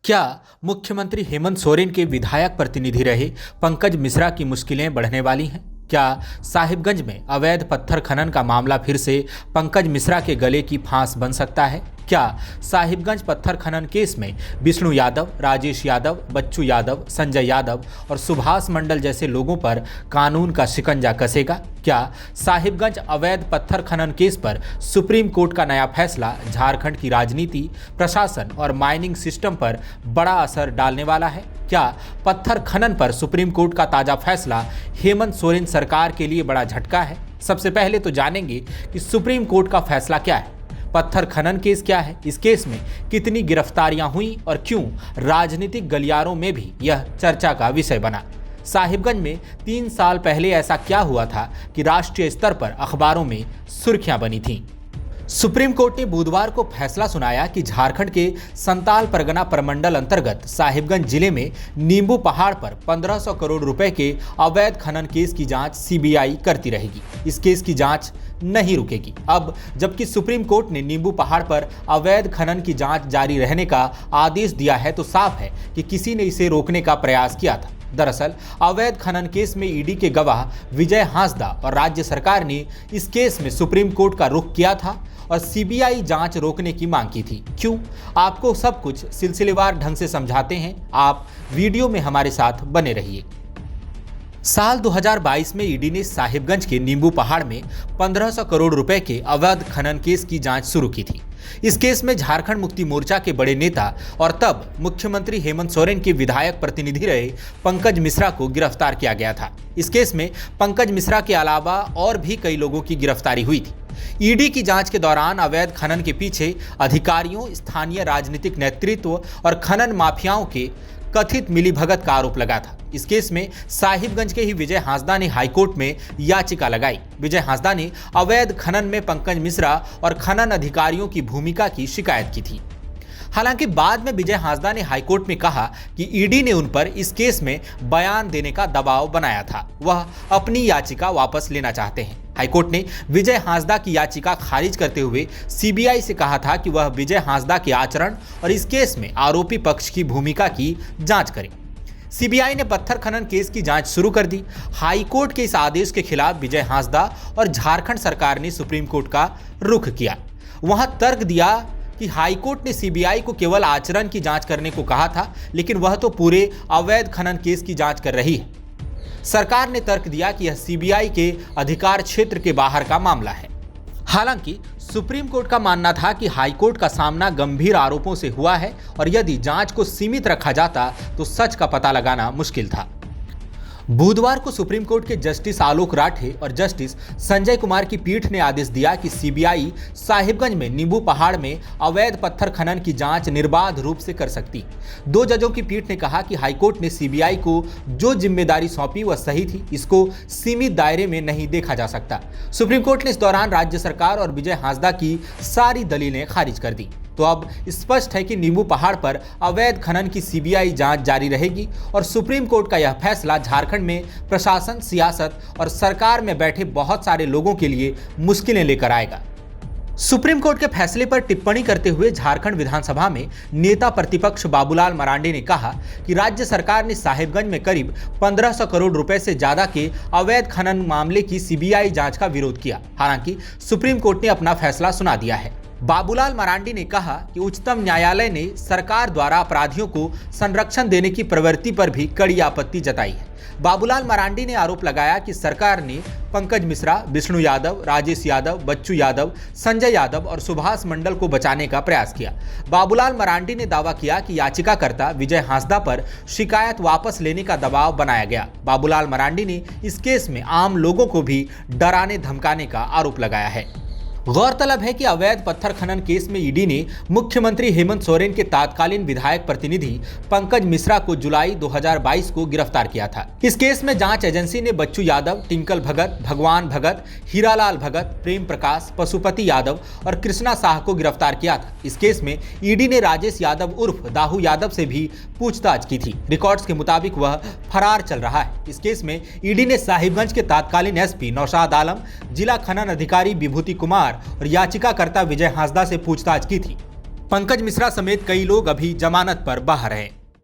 क्या मुख्यमंत्री हेमंत सोरेन के विधायक प्रतिनिधि रहे पंकज मिश्रा की मुश्किलें बढ़ने वाली हैं? क्या साहिबगंज में अवैध पत्थर खनन का मामला फिर से पंकज मिश्रा के गले की फांस बन सकता है? क्या साहिबगंज पत्थर खनन केस में विष्णु यादव, राजेश यादव, बच्चू यादव, संजय यादव और सुभाष मंडल जैसे लोगों पर कानून का शिकंजा कसेगा? क्या साहिबगंज अवैध पत्थर खनन केस पर सुप्रीम कोर्ट का नया फैसला झारखंड की राजनीति, प्रशासन और माइनिंग सिस्टम पर बड़ा असर डालने वाला है? क्या पत्थर खनन पर सुप्रीम कोर्ट का ताजा फैसला हेमंत सोरेन सरकार के लिए बड़ा झटका है? सबसे पहले तो जानेंगे कि सुप्रीम कोर्ट का फैसला क्या है, पत्थर खनन केस क्या है, इस केस में कितनी गिरफ्तारियां हुई और क्यों राजनीतिक गलियारों में भी यह चर्चा का विषय बना। साहिबगंज में 3 साल पहले ऐसा क्या हुआ था कि राष्ट्रीय स्तर पर अखबारों में सुर्खियां बनी थीं। सुप्रीम कोर्ट ने बुधवार को फैसला सुनाया कि झारखंड के संताल परगना प्रमंडल अंतर्गत साहिबगंज जिले में नींबू पहाड़ पर 1500 करोड़ रुपए के अवैध खनन केस की जांच सीबीआई करती रहेगी। इस केस की जांच नहीं रुकेगी। अब जबकि सुप्रीम कोर्ट ने नींबू पहाड़ पर अवैध खनन की जांच जारी रहने का आदेश दिया है तो साफ है कि किसी ने इसे रोकने का प्रयास किया था। दरअसल अवैध खनन केस में ईडी के गवाह विजय हांसदा और राज्य सरकार ने इस केस में सुप्रीम कोर्ट का रुख किया था और सीबीआई जांच रोकने की मांग की थी। क्यों? आपको सब कुछ सिलसिलेवार ढंग से समझाते हैं, आप वीडियो में हमारे साथ बने रहिए। साल 2022 में ईडी ने साहिबगंज के नींबू पहाड़ में 1500 करोड़ रुपए के अवैध खनन केस की जांच शुरू की थी। इस केस में झारखंड मुक्ति मोर्चा के बड़े नेता और तब मुख्यमंत्री हेमंत सोरेन के विधायक प्रतिनिधि रहे पंकज मिश्रा को गिरफ्तार किया गया था। इस केस में पंकज मिश्रा के अलावा और भी कई लोगों की गिरफ्तारी हुई थी। ईडी की जांच के दौरान अवैध खनन के पीछे अधिकारियों, स्थानीय राजनीतिक नेतृत्व और खनन माफियाओं के कथित मिलीभगत का आरोप लगा था। इस केस में साहिबगंज के ही विजय हांसदा ने हाईकोर्ट में याचिका लगाई। विजय हांसदा ने अवैध खनन में पंकज मिश्रा और खनन अधिकारियों की भूमिका की शिकायत की थी। हालांकि बाद में विजय हांसदा ने हाईकोर्ट में कहा कि ईडी ने उन पर इस केस में बयान देने का दबाव बनाया था, वह अपनी याचिका वापस लेना चाहते हैं। हाईकोर्ट ने विजय हांसदा की याचिका खारिज करते हुए सीबीआई से कहा था कि वह विजय हांसदा के आचरण और इस केस में आरोपी पक्ष की भूमिका की जांच करे। सीबीआई ने पत्थर खनन केस की जांच शुरू कर दी। हाईकोर्ट के इस आदेश के खिलाफ विजय हांसदा और झारखंड सरकार ने सुप्रीम कोर्ट का रुख किया। वहां तर्क दिया कि हाईकोर्ट ने सीबीआई को केवल आचरण की जांच करने को कहा था, लेकिन वह तो पूरे अवैध खनन केस की जांच कर रही है। सरकार ने तर्क दिया कि यह सीबीआई के अधिकार क्षेत्र के बाहर का मामला है। हालांकि सुप्रीम कोर्ट का मानना था कि हाईकोर्ट का सामना गंभीर आरोपों से हुआ है और यदि जांच को सीमित रखा जाता तो सच का पता लगाना मुश्किल था। बुधवार को सुप्रीम कोर्ट के जस्टिस आलोक राठे और जस्टिस संजय कुमार की पीठ ने आदेश दिया कि सीबीआई साहिबगंज में नींबू पहाड़ में अवैध पत्थर खनन की जांच निर्बाध रूप से कर सकती। 2 जजों की पीठ ने कहा कि हाईकोर्ट ने सीबीआई को जो जिम्मेदारी सौंपी वह सही थी, इसको सीमित दायरे में नहीं देखा जा सकता। सुप्रीम कोर्ट ने इस दौरान राज्य सरकार और विजय हांसदा की सारी दलीलें खारिज कर दी। तो अब स्पष्ट है कि नींबू पहाड़ पर अवैध खनन की सीबीआई जांच जारी रहेगी और सुप्रीम कोर्ट का यह फैसला झारखंड में प्रशासन, सियासत और सरकार में बैठे बहुत सारे लोगों के लिए मुश्किलें लेकर आएगा। सुप्रीम कोर्ट के फैसले पर टिप्पणी करते हुए झारखंड विधानसभा में नेता प्रतिपक्ष बाबूलाल मरांडी ने कहा कि राज्य सरकार ने साहिबगंज में करीब 1500 करोड़ रुपए से ज्यादा के अवैध खनन मामले की सीबीआई जांच का विरोध किया। हालांकि सुप्रीम कोर्ट ने अपना फैसला सुना दिया है। बाबूलाल मरांडी ने कहा कि उच्चतम न्यायालय ने सरकार द्वारा अपराधियों को संरक्षण देने की प्रवृत्ति पर भी कड़ी आपत्ति जताई है। बाबूलाल मरांडी ने आरोप लगाया कि सरकार ने पंकज मिश्रा, विष्णु यादव, राजेश यादव, बच्चू यादव, संजय यादव और सुभाष मंडल को बचाने का प्रयास किया। बाबूलाल मरांडी ने दावा किया कि याचिकाकर्ता विजय हांसदा पर शिकायत वापस लेने का दबाव बनाया गया। बाबूलाल मरांडी ने इस केस में आम लोगों को भी डराने धमकाने का आरोप लगाया है। गौरतलब है कि अवैध पत्थर खनन केस में ईडी ने मुख्यमंत्री हेमंत सोरेन के तत्कालीन विधायक प्रतिनिधि पंकज मिश्रा को जुलाई 2022 को गिरफ्तार किया था। इस केस में जांच एजेंसी ने बच्चू यादव, टिंकल भगत, भगवान भगत, हीरालाल भगत, प्रेम प्रकाश, पशुपति यादव और कृष्णा शाह को गिरफ्तार किया था। इस केस में ईडी ने राजेश यादव उर्फ दाहू यादव से भी पूछताछ की थी। रिकॉर्ड्स के मुताबिक वह फरार चल रहा है। इस केस में ईडी ने साहिबगंज के तत्कालीन एसपी नौशाद आलम, जिला खनन अधिकारी विभूति कुमार और याचिकाकर्ता विजय हांसदा से पूछताछ की थी। पंकज मिश्रा समेत कई लोग अभी जमानत पर बाहर हैं।